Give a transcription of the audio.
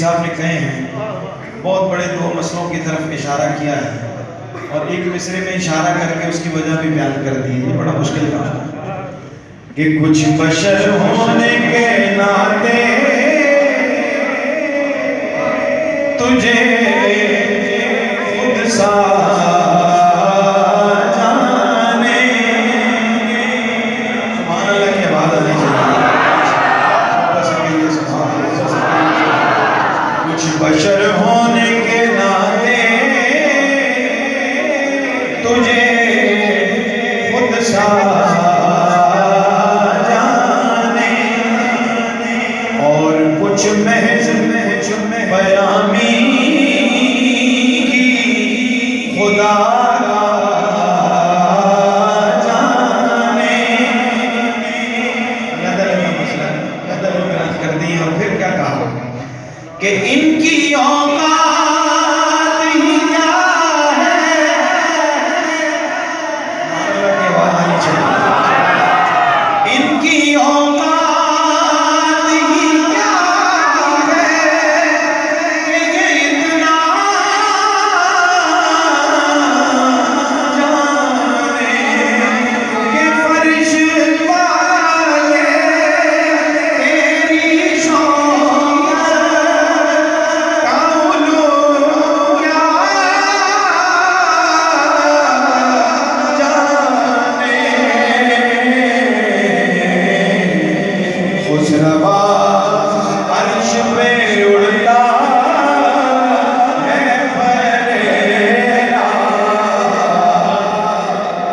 साहब ने कहे हैं, बहुत बड़े दो मसलों की तरफ इशारा किया है और एक मिसरे में इशारा करके उसकी वजह भी बयान कर दी है। ये बड़ा मुश्किल काम है कि कुछ बशर होने के नाते तुझे खुद सा